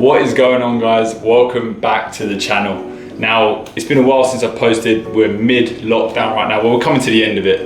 What is going on, guys? Welcome back to the channel. Now, it's been a while since I've posted. We're mid-lockdown right now. Well, we're coming to the end of it.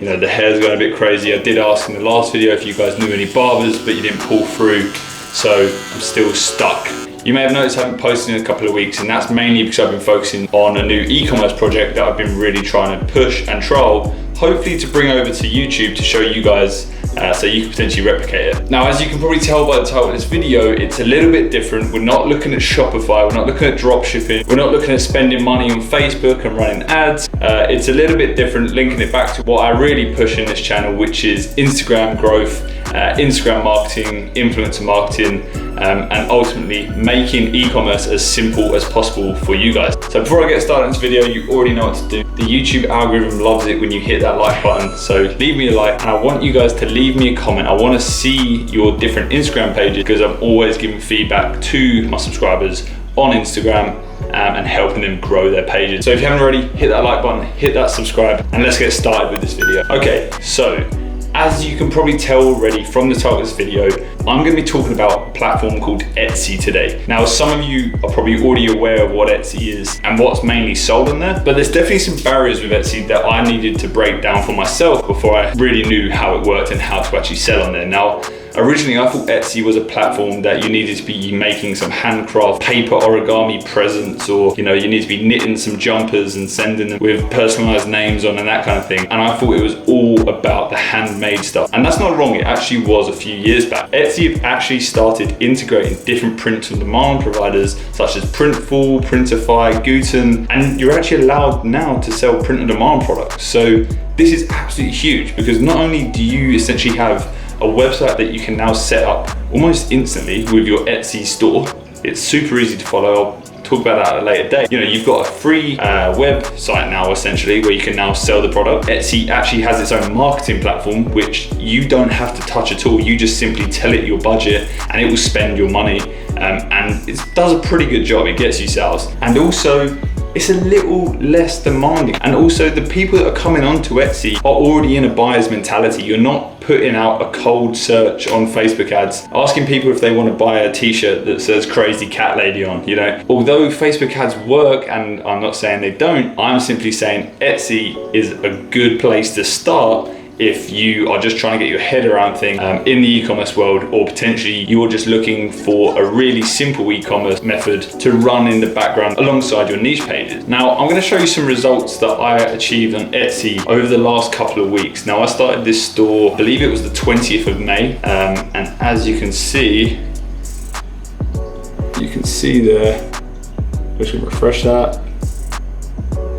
You know, the hair's going a bit crazy. I did ask in the last video if you guys knew any barbers, but you didn't pull through, so I'm still stuck. You may have noticed I haven't posted in a couple of weeks, and that's mainly because I've been focusing on a new e-commerce project that I've been really trying to push and trial, hopefully to bring over to YouTube to show you guys so you can potentially replicate it. Now, as you can probably tell by the title of this video, it's a little bit different. We're not looking at Shopify, we're not looking at drop shipping, we're not looking at spending money on Facebook and running ads. It's a little bit different, linking it back to what I really push in this channel, which is Instagram growth, Instagram marketing, influencer marketing, and ultimately making e-commerce as simple as possible for you guys. So before I get started in this video, you already know what to do. The YouTube algorithm loves it when you hit that like button, so leave me a like, and I want you guys to leave me a comment. I want to see your different Instagram pages because I'm always giving feedback to my subscribers on Instagram and helping them grow their pages. So if you haven't already, hit that like button, hit that subscribe, and let's get started with this video. Okay, so as you can probably tell already from the title of this video, I'm going to be talking about a platform called Etsy today. Now, some of you are probably already aware of what Etsy is and what's mainly sold on there, but there's definitely some barriers with Etsy that I needed to break down for myself before I really knew how it worked and how to actually sell on there. Now, originally, I thought Etsy was a platform that you needed to be making some handcraft paper origami presents, or you need to be knitting some jumpers and sending them with personalized names on and that kind of thing. And I thought it was all about the handmade stuff. And that's not wrong, it actually was a few years back. Etsy have actually started integrating different print on demand providers such as Printful, Printify, Guten, and you're actually allowed now to sell print on demand products. So this is absolutely huge because not only do you essentially have a website that you can now set up almost instantly with your Etsy store. It's super easy to follow. I'll talk about that at a later date. You've got a free website now essentially where you can now sell the product. Etsy actually has its own marketing platform which you don't have to touch at all. You just simply tell it your budget and it will spend your money, and it does a pretty good job. It gets you sales, and also it's a little less demanding. And also the people that are coming onto Etsy are already in a buyer's mentality. You're not putting out a cold search on Facebook ads, asking people if they want to buy a t-shirt that says crazy cat lady on, Although Facebook ads work, and I'm not saying they don't, I'm simply saying Etsy is a good place to start if you are just trying to get your head around things in the e-commerce world, or potentially you're just looking for a really simple e-commerce method to run in the background alongside your niche pages. Now, I'm going to show you some results that I achieved on Etsy over the last couple of weeks. Now, I started this store, I believe it was the 20th of May, and as you can see there, I'm just going to refresh that.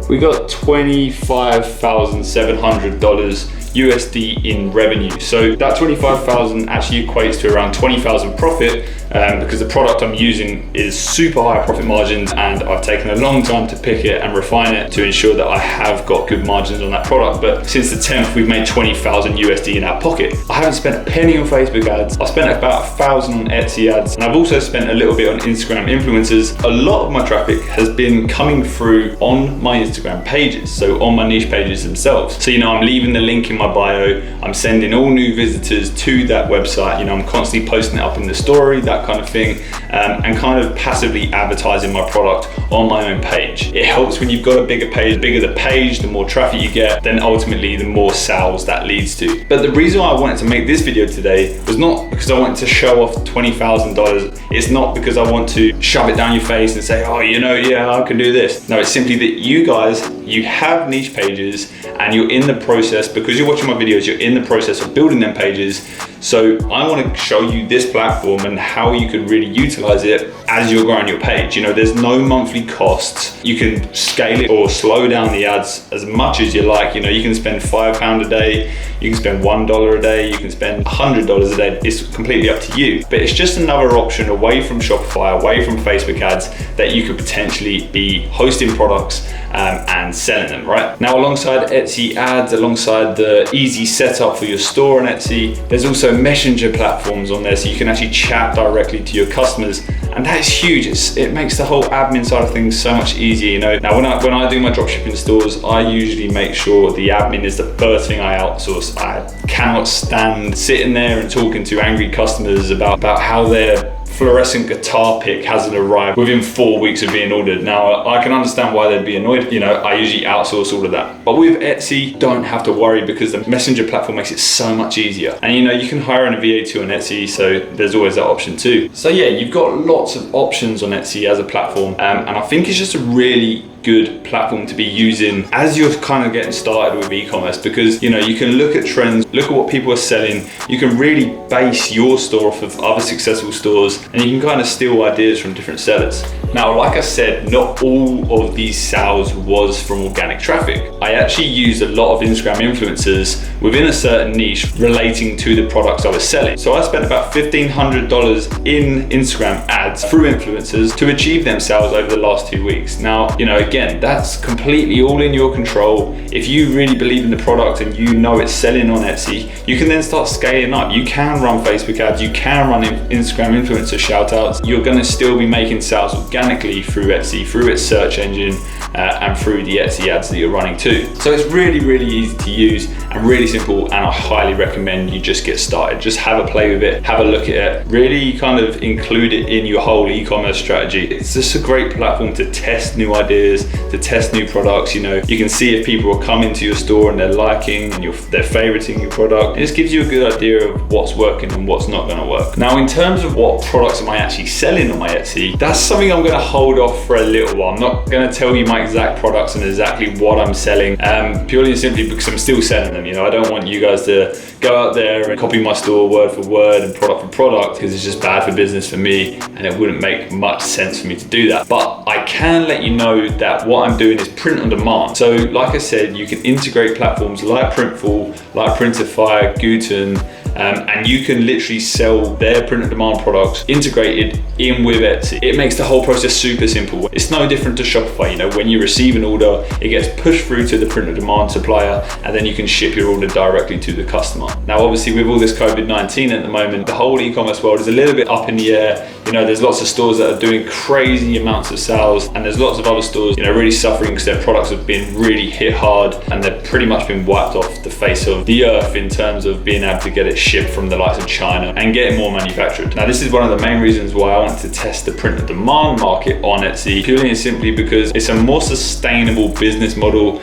We got $25,700 USD in revenue. So that 25,000 actually equates to around 20,000 profit, because the product I'm using is super high profit margins, and I've taken a long time to pick it and refine it to ensure that I have got good margins on that product. But since the 10th, we've made 20,000 USD in our pocket. I haven't spent a penny on Facebook ads. I spent about 1,000 on Etsy ads, and I've also spent a little bit on Instagram influencers. A lot of my traffic has been coming through on my Instagram pages, so on my niche pages themselves. So I'm leaving the link in my bio, I'm sending all new visitors to that website, I'm constantly posting it up in the story, that kind of thing, and kind of passively advertising my product on my own page. It helps when you've got a bigger page. The bigger the page, the more traffic you get, then ultimately the more sales that leads to. But the reason why I wanted to make this video today was not because I wanted to show off $20,000. It's not because I want to shove it down your face and say, oh, yeah, I can do this. No, it's simply that you guys, you have niche pages and you're in the process, because you're watching my videos, you're in the process of building them pages. So I want to show you this platform and how you can really utilize it as you're growing your page. There's no monthly costs. You can scale it or slow down the ads as much as you like. You can spend £5 a day, you can spend $1 a day, you can spend $100 a day. It's completely up to you. But it's just another option away from Shopify, away from Facebook ads, that you could potentially be hosting products and selling them, right? Now, alongside Etsy ads, alongside the easy setup for your store on Etsy, there's also messenger platforms on there, so you can actually chat directly to your customers, and that is huge. It makes the whole admin side of things so much easier. Now when I do my dropshipping stores, I usually make sure the admin is the first thing I outsource. I cannot stand sitting there and talking to angry customers about how their fluorescent guitar pick hasn't arrived within 4 weeks of being ordered. Now, I can understand why they'd be annoyed. You know, I usually outsource all of that. But with Etsy, don't have to worry because the Messenger platform makes it so much easier. And you know, you can hire an VA2 on Etsy, so there's always that option too. So yeah, you've got lots of options on Etsy as a platform. And I think it's just a really good platform to be using as you're kind of getting started with e-commerce, because you know, you can look at trends, look at what people are selling, you can really base your store off of other successful stores, and you can kind of steal ideas from different sellers. Now, like I said, not all of these sales was from organic traffic. I actually used a lot of Instagram influencers within a certain niche relating to the products I was selling. So I spent about $1,500 in Instagram ads through influencers to achieve them sales over the last 2 weeks. Now, you know, again, that's completely all in your control. If you really believe in the product and you know it's selling on Etsy, you can then start scaling up. You can run Facebook ads, you can run Instagram influencer shout outs. You're gonna still be making sales organically through Etsy, through its search engine, and through the Etsy ads that you're running too. So it's really, really easy to use and really simple, and I highly recommend you just get started. Just have a play with it, have a look at it, really kind of include it in your whole e-commerce strategy. It's just a great platform to test new ideas, to test new products. You know, you can see if people are coming to your store and they're liking and they're favoriting your product. It just gives you a good idea of what's working and what's not going to work. Now, in terms of what products am I actually selling on my Etsy, that's something I'm going to hold off for a little while. I'm not going to tell you my exact products and exactly what I'm selling, purely and simply because I'm still selling them. You know, I don't want you guys to go out there and copy my store word for word and product for product, because it's just bad for business for me and it wouldn't make much sense for me to do that. But I can let you know that what I'm doing is print on demand. So like I said, you can integrate platforms like Printful, like Printify, Guten, and you can literally sell their print on demand products integrated in with Etsy. It makes the whole process super simple. It's no different to Shopify. You know, when you receive an order, it gets pushed through to the print on demand supplier, and then you can ship your order directly to the customer. Now, obviously, with all this COVID-19 at the moment, the whole e-commerce world is a little bit up in the air. You know, there's lots of stores that are doing crazy amounts of sales, and there's lots of other stores, you know, really suffering because their products have been really hit hard and they've pretty much been wiped off the face of the earth in terms of being able to get it shipped from the likes of China and getting more manufactured. Now, this is one of the main reasons why I wanted to test the print on demand market on Etsy, purely and simply because it's a more sustainable business model.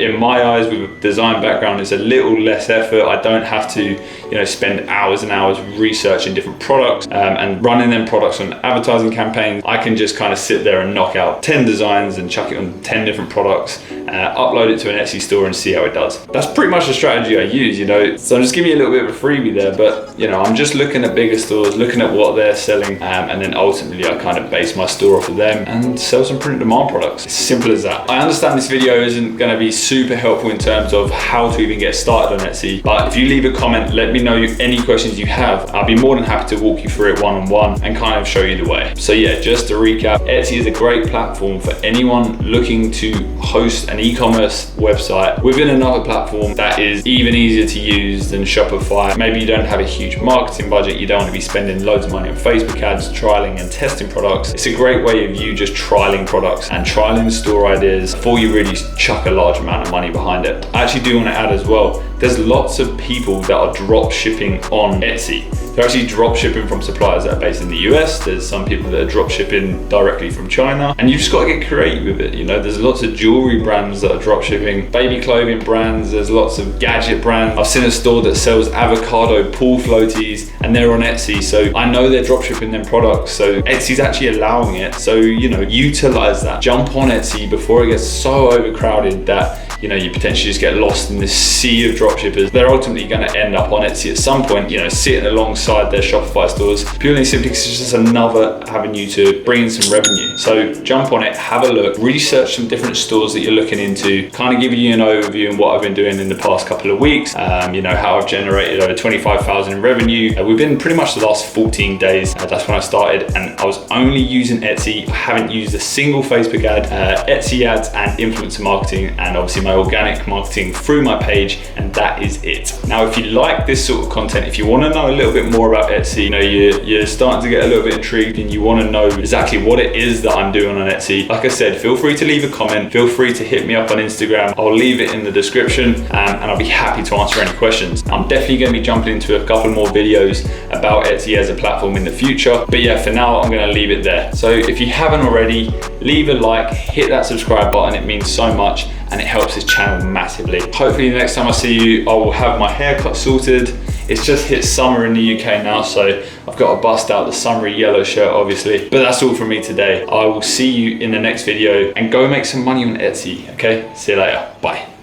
In my eyes, with a design background, it's a little less effort. I don't have to, you know, spend hours and hours researching different products and running them products on advertising campaigns. I can just kind of sit there and knock out 10 designs and chuck it on 10 different products, upload it to an Etsy store and see how it does. That's pretty much the strategy I use, you know. So I'm just giving you a little bit of a freebie there, but you know, I'm just looking at bigger stores, looking at what they're selling, and then ultimately I kind of base my store off of them and sell some print on demand products. It's simple as that. I understand this video isn't going to be super helpful in terms of how to even get started on Etsy, but if you leave a comment, let me know any questions you have. I'll be more than happy to walk you through it one-on-one and kind of show you the way. So yeah, just to recap, Etsy is a great platform for anyone looking to host an e-commerce website within another platform that is even easier to use than Shopify. Maybe you don't have a huge marketing budget, you don't want to be spending loads of money on Facebook ads, trialing and testing products. It's a great way of you just trialing products and trialing store ideas before you really chuck a large amount of money behind it. I actually do want to add as well, there's lots of people that are drop shipping on Etsy. They're actually drop shipping from suppliers that are based in the US. There's some people that are drop shipping directly from China, and you've just got to get creative with it. You know, there's lots of jewelry brands that are drop shipping, baby clothing brands, there's lots of gadget brands. I've seen a store that sells avocado pool floaties and they're on Etsy, so I know they're drop shipping them products. So Etsy's actually allowing it. So, you know, utilize that. Jump on Etsy before it gets so overcrowded that, you know, you potentially just get lost in this sea of dropshippers. They're ultimately going to end up on Etsy at some point, you know, sitting alongside their Shopify stores, purely and simply because it's just another avenue to bring in some revenue. So jump on it, have a look, research some different stores that you're looking into, kind of give you an overview on what I've been doing in the past couple of weeks, you know, how I've generated over 25,000 in revenue within pretty much the last 14 days. That's when I started, and I was only using Etsy. I haven't used a single Facebook ad, Etsy ads and influencer marketing, and obviously my my organic marketing through my page, and that is it. Now, if you like this sort of content, if you want to know a little bit more about Etsy, you know, you're starting to get a little bit intrigued and you want to know exactly what it is that I'm doing on Etsy, like I said, feel free to leave a comment, feel free to hit me up on Instagram. I'll leave it in the description, and I'll be happy to answer any questions. I'm definitely going to be jumping into a couple more videos about Etsy as a platform in the future, but yeah, for now I'm going to leave it there. So if you haven't already, leave a like, hit that subscribe button, it means so much and it helps this channel massively. Hopefully the next time I see you, I will have my haircut sorted. It's just hit summer in the UK now, so I've got to bust out the summery yellow shirt, obviously. But that's all from me today. I will see you in the next video, and go make some money on Etsy, okay? See you later, bye.